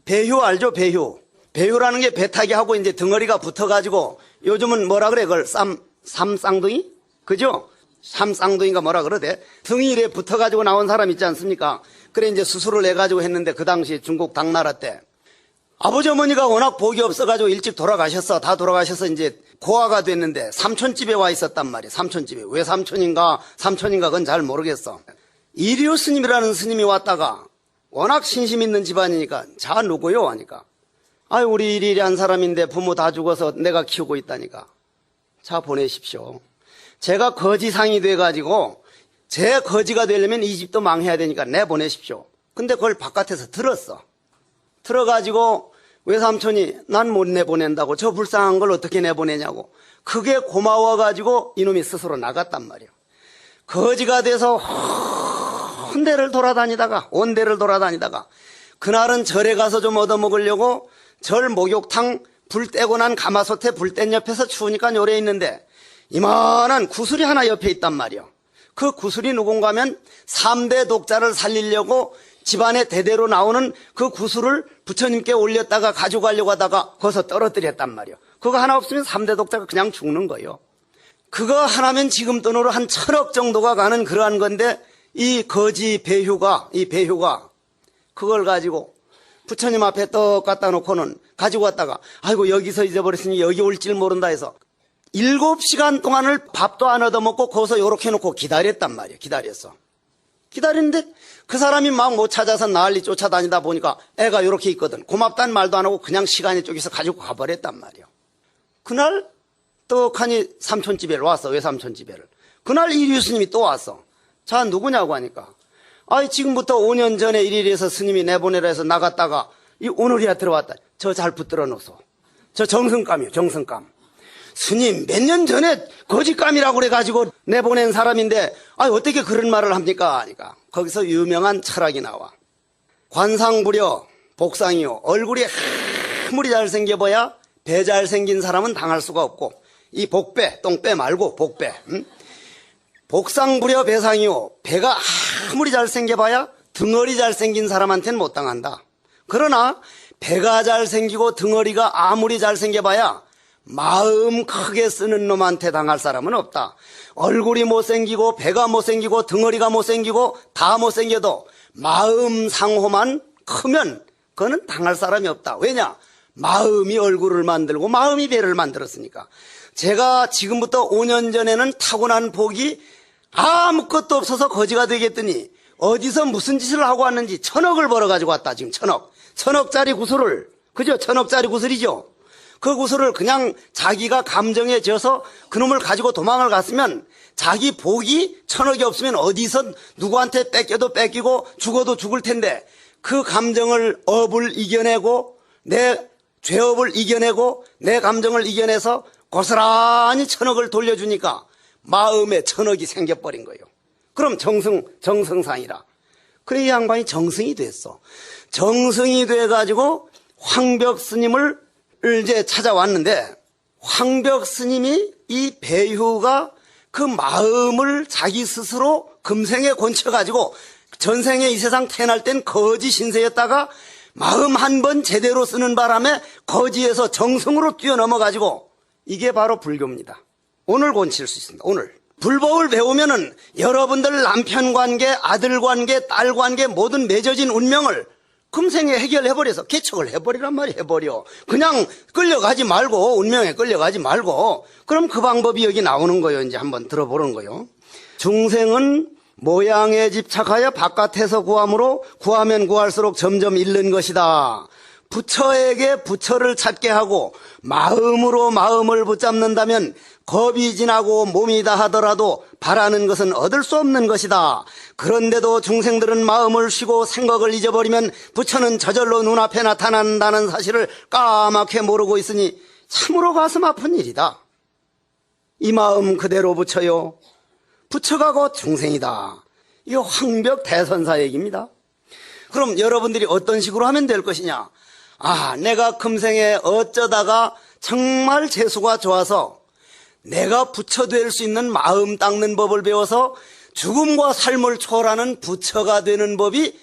배휴 알죠? 배휴. 배휴라는 게 배 타기 하고 이제 덩어리가 붙어가지고 요즘은 뭐라 그래? 그걸 삼쌍둥이? 그죠? 삼쌍둥이가 뭐라 그러대? 등이 이래 붙어가지고 나온 사람 있지 않습니까? 그래 이제 수술을 해가지고 했는데 그 당시 중국 당나라 때 아버지 어머니가 워낙 복이 없어가지고 일찍 돌아가셨어. 다 돌아가셔서 이제 고아가 됐는데 삼촌집에 와 있었단 말이야. 삼촌집에. 왜 삼촌인가 그건 잘 모르겠어. 이류 스님이라는 스님이 왔다가 워낙 신심 있는 집안이니까 자 누구요? 하니까 아유 우리 이리한 사람인데 부모 다 죽어서 내가 키우고 있다니까. 자 보내십시오. 제가 거지상이 돼가지고 제 거지가 되려면 이 집도 망해야 되니까 내보내십시오. 근데 그걸 바깥에서 들었어. 들어가지고 외삼촌이 난 못 내보낸다고 저 불쌍한 걸 어떻게 내보내냐고 그게 고마워가지고 이놈이 스스로 나갔단 말이에요. 거지가 돼서 온 데를 돌아다니다가 그날은 절에 가서 좀 얻어먹으려고 절 목욕탕 불 떼고 난 가마솥에 불 뗀 옆에서 추우니까 요래 있는데 이만한 구슬이 하나 옆에 있단 말이에요. 그 구슬이 누군가 하면 3대 독자를 살리려고 집안에 대대로 나오는 그 구슬을 부처님께 올렸다가 가져가려고 하다가 거기서 떨어뜨렸단 말이에요. 그거 하나 없으면 3대 독자가 그냥 죽는 거예요. 그거 하나면 지금 돈으로 한 1,000억 정도가 가는 그러한 건데 이 거지 배휴가 그걸 가지고 부처님 앞에 떡 갖다 놓고는 가지고 왔다가 아이고 여기서 잊어버렸으니 여기 올 줄 모른다 해서 7시간 동안을 밥도 안 얻어먹고 거기서 요렇게 놓고 기다렸단 말이에요. 기다렸는데 그 사람이 막 못 찾아서 난리 쫓아다니다 보니까 애가 요렇게 있거든. 고맙다는 말도 안 하고 그냥 시간이 쪼개서 가지고 가버렸단 말이에요. 그날 떡하니 삼촌집에를 왔어. 외삼촌집에를. 그날 이류 스님이 또 왔어. 자 누구냐고 하니까 아이 지금부터 5년 전에 이리에서 스님이 내보내라 해서 나갔다가 이 오늘이야 들어왔다. 저 잘 붙들어 놓소. 저 정성감이요. 정성감. 스님 몇 년 전에 거짓감이라고 그래가지고 내보낸 사람인데 어떻게 그런 말을 합니까? 하니까 거기서 유명한 철학이 나와. 관상부려 복상이요. 얼굴이 아무리 잘생겨봐야 배 잘생긴 사람은 당할 수가 없고 이 복배 똥배 말고 복배 복상부려 배상이요. 배가 아무리 잘생겨봐야 덩어리 잘생긴 사람한테는 못 당한다. 그러나 배가 잘생기고 덩어리가 아무리 잘생겨봐야 마음 크게 쓰는 놈한테 당할 사람은 없다. 얼굴이 못생기고 배가 못생기고 덩어리가 못생기고 다 못생겨도 마음 상호만 크면 그거는 당할 사람이 없다. 왜냐? 마음이 얼굴을 만들고 마음이 배를 만들었으니까. 제가 지금부터 5년 전에는 타고난 복이 아무것도 없어서 거지가 되겠더니 어디서 무슨 짓을 하고 왔는지 1,000억을 벌어가지고 왔다. 지금 1,000억. 1,000억짜리 구슬을. 그죠? 1,000억짜리 구슬이죠. 그 구슬을 그냥 자기가 감정에 져서 그놈을 가지고 도망을 갔으면 자기 복이 1,000억이 없으면 어디서 누구한테 뺏겨도 뺏기고 죽어도 죽을 텐데 그 감정을 업을 이겨내고 내 죄업을 이겨내고 내 감정을 이겨내서 고스란히 1,000억을 돌려주니까 마음에 1,000억이 생겨버린 거예요. 그럼 정성상이라. 그래 이 양반이 정승이 됐어. 정승이 돼가지고 황벽 스님을 이제 찾아왔는데 황벽 스님이 이 배휴가 그 마음을 자기 스스로 금생에 곤쳐가지고 전생에 이 세상 태어날 땐 거지 신세였다가 마음 한 번 제대로 쓰는 바람에 거지에서 정성으로 뛰어넘어가지고 이게 바로 불교입니다. 오늘 곤칠 수 있습니다. 오늘. 불법을 배우면은 여러분들 남편 관계, 아들 관계, 딸 관계 모든 맺어진 운명을 금생에 해결해버려서 개척을 해버리란 말이야. 해버려. 그냥 끌려가지 말고 운명에 끌려가지 말고 그럼 그 방법이 여기 나오는 거예요. 이제 한번 들어보는 거예요. 중생은 모양에 집착하여 바깥에서 구함으로 구하면 구할수록 점점 잃는 것이다. 부처에게 부처를 찾게 하고 마음으로 마음을 붙잡는다면 겁이 지나고 몸이다 하더라도 바라는 것은 얻을 수 없는 것이다. 그런데도 중생들은 마음을 쉬고 생각을 잊어버리면 부처는 저절로 눈앞에 나타난다는 사실을 까맣게 모르고 있으니 참으로 가슴 아픈 일이다. 이 마음 그대로 부처요. 부처가 곧 중생이다. 이거 황벽 대선사 얘기입니다. 그럼 여러분들이 어떤 식으로 하면 될 것이냐? 내가 금생에 어쩌다가 정말 재수가 좋아서 내가 부처 될 수 있는 마음 닦는 법을 배워서 죽음과 삶을 초월하는 부처가 되는 법이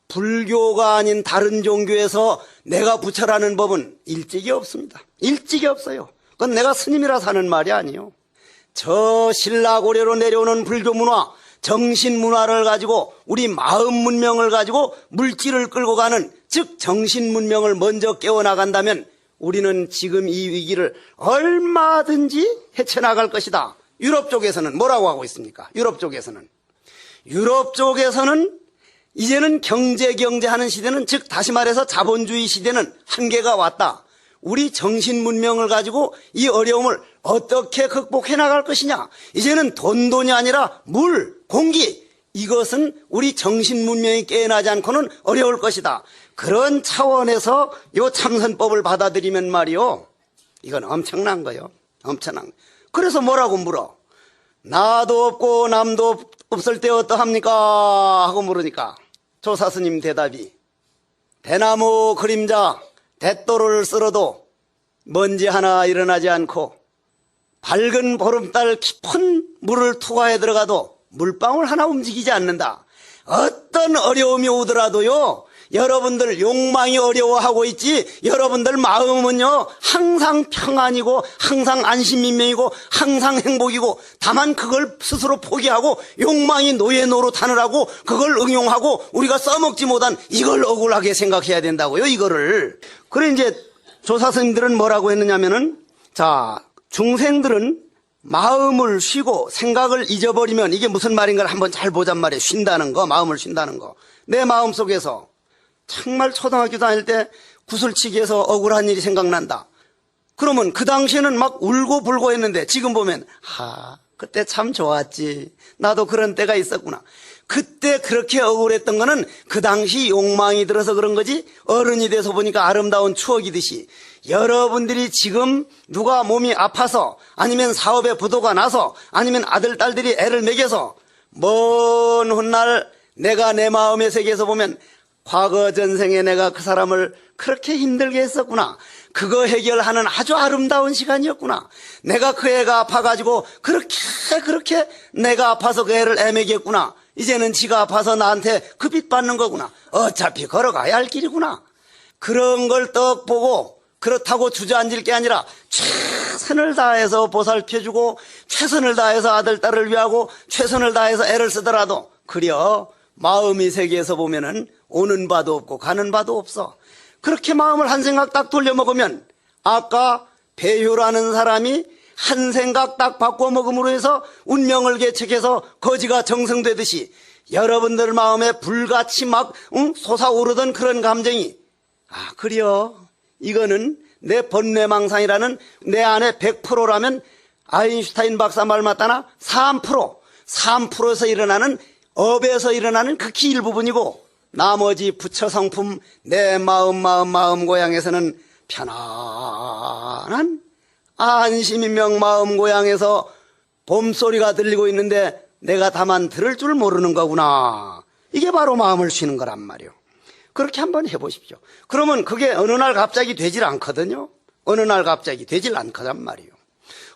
불교가 아닌 다른 종교에서 내가 부처라는 법은 일찍이 없습니다. 일찍이 없어요. 그건 내가 스님이라서 하는 말이 아니에요. 저 신라고려로 내려오는 불교 문화, 정신 문화를 가지고 우리 마음 문명을 가지고 물질을 끌고 가는, 즉 정신 문명을 먼저 깨워나간다면 우리는 지금 이 위기를 얼마든지 헤쳐나갈 것이다. 유럽 쪽에서는 뭐라고 하고 있습니까? 유럽 쪽에서는 이제는 경제하는 시대는, 즉 다시 말해서 자본주의 시대는 한계가 왔다. 우리 정신 문명을 가지고 이 어려움을 어떻게 극복해 나갈 것이냐. 이제는 돈이 아니라 물, 공기, 이것은 우리 정신 문명이 깨어나지 않고는 어려울 것이다. 그런 차원에서 요 참선법을 받아들이면 말이요, 이건 엄청난 거예요. 엄청난 거. 그래서 뭐라고 물어? 나도 없고 남도 없을 때 어떠합니까? 하고 물으니까 조사스님 대답이, 대나무 그림자 대도를 쓸어도 먼지 하나 일어나지 않고 밝은 보름달 깊은 물을 투과해 들어가도 물방울 하나 움직이지 않는다. 어떤 어려움이 오더라도요, 여러분들 욕망이 어려워하고 있지, 여러분들 마음은요 항상 평안이고 항상 안심민명이고 항상 행복이고, 다만 그걸 스스로 포기하고 욕망이 노예 노릇하느라고 그걸 응용하고 우리가 써먹지 못한 이걸 억울하게 생각해야 된다고요, 이거를. 그래 이제 조사스님들은 뭐라고 했느냐면은, 자, 중생들은 마음을 쉬고 생각을 잊어버리면, 이게 무슨 말인가를 한번 잘 보잔 말이에요. 쉰다는 거, 마음을 쉰다는 거. 내 마음 속에서 정말 초등학교 다닐 때 구슬치기에서 억울한 일이 생각난다. 그러면 그 당시에는 막 울고 불고 했는데 지금 보면, 그때 참 좋았지. 나도 그런 때가 있었구나. 그때 그렇게 억울했던 거는 그 당시 욕망이 들어서 그런 거지, 어른이 돼서 보니까 아름다운 추억이듯이 여러분들이 지금 누가 몸이 아파서, 아니면 사업에 부도가 나서, 아니면 아들 딸들이 애를 먹여서 먼 훗날 내가 내 마음의 세계에서 보면, 과거 전생에 내가 그 사람을 그렇게 힘들게 했었구나. 그거 해결하는 아주 아름다운 시간이었구나. 내가 그 애가 아파가지고 그렇게 내가 아파서 그 애를 애먹였구나. 이제는 지가 아파서 나한테 그 빚 받는 거구나. 어차피 걸어가야 할 길이구나. 그런 걸 떡 보고 그렇다고 주저앉을 게 아니라 최선을 다해서 보살펴주고, 최선을 다해서 아들 딸을 위하고, 최선을 다해서 애를 쓰더라도, 그려 마음의 세계에서 보면은 오는 바도 없고 가는 바도 없어. 그렇게 마음을 한 생각 딱 돌려먹으면, 아까 배효라는 사람이 한 생각 딱 바꿔먹음으로 해서 운명을 개척해서 거지가 정성되듯이 여러분들 마음에 불같이 막 솟아오르던 그런 감정이, 그래요, 이거는 내 번뇌망상이라는, 내 안에 100%라면 아인슈타인 박사 말 맞다나 3%에서 일어나는, 업에서 일어나는 극히 일부분이고, 나머지 부처 성품 내 마음 고향에서는 편안한 안심인명 마음 고향에서 봄소리가 들리고 있는데 내가 다만 들을 줄 모르는 거구나. 이게 바로 마음을 쉬는 거란 말이에요. 그렇게 한번 해보십시오. 그러면 그게 어느 날 갑자기 되질 않거든요. 어느 날 갑자기 되질 않거단 말이에요.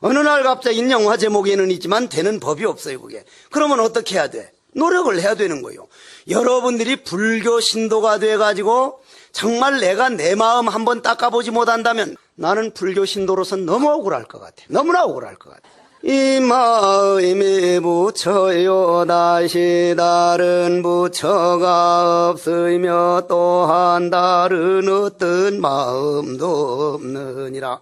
어느 날 갑자기 영화 제목에는 있지만 되는 법이 없어요, 그게. 그러면 어떻게 해야 돼? 노력을 해야 되는 거예요. 여러분들이 불교 신도가 돼가지고 정말 내가 내 마음 한번 닦아보지 못한다면 나는 불교 신도로서는 너무 억울할 것 같아. 너무나 억울할 것 같아. 이 마음이 부처요 다시 다른 부처가 없으며 또한 다른 어떤 마음도 없느니라.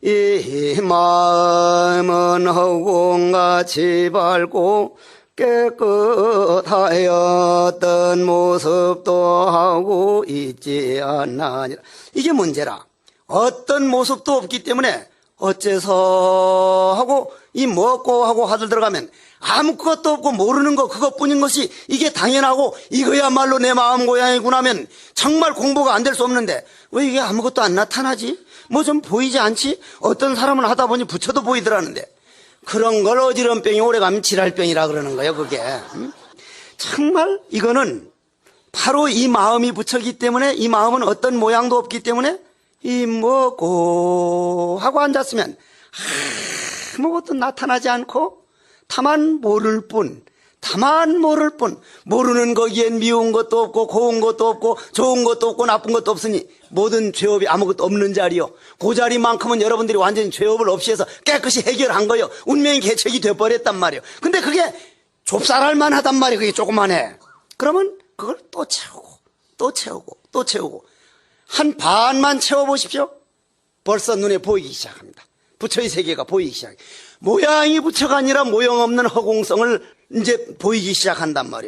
이 마음은 허공같이 밝고 깨끗하였던 모습도 하고 있지 않나니라. 이게 문제라. 어떤 모습도 없기 때문에 어째서 하고 이 먹고 하고 하들 들어가면 아무것도 없고 모르는 거 그것뿐인 것이 이게 당연하고 이거야말로 내 마음 고향이구나 하면 정말 공부가 안 될 수 없는데, 왜 이게 아무것도 안 나타나지? 뭐 좀 보이지 않지? 어떤 사람은 하다 보니 부처도 보이더라는데, 그런 걸 어지럼병이 오래가면 질할병이라 그러는 거예요, 그게. 정말 이거는 바로 이 마음이 부처기 때문에, 이 마음은 어떤 모양도 없기 때문에 이 먹고 하고 앉았으면 아무것도 나타나지 않고 다만 모를 뿐, 다만 모를 뿐. 모르는 거기엔 미운 것도 없고 고운 것도 없고 좋은 것도 없고 나쁜 것도 없으니 모든 죄업이 아무것도 없는 자리요. 그 자리만큼은 여러분들이 완전히 죄업을 없이 해서 깨끗이 해결한 거요. 운명의 개척이 돼버렸단 말이요. 근데 그게 좁쌀할만 하단 말이에요. 그게 조그만해. 그러면 그걸 또 채우고 또 채우고 또 채우고 한 반만 채워보십시오. 벌써 눈에 보이기 시작합니다. 부처의 세계가 보이기 시작해요. 모양이 부처가 아니라 모형 없는 허공성을 이제 보이기 시작한단 말이에요.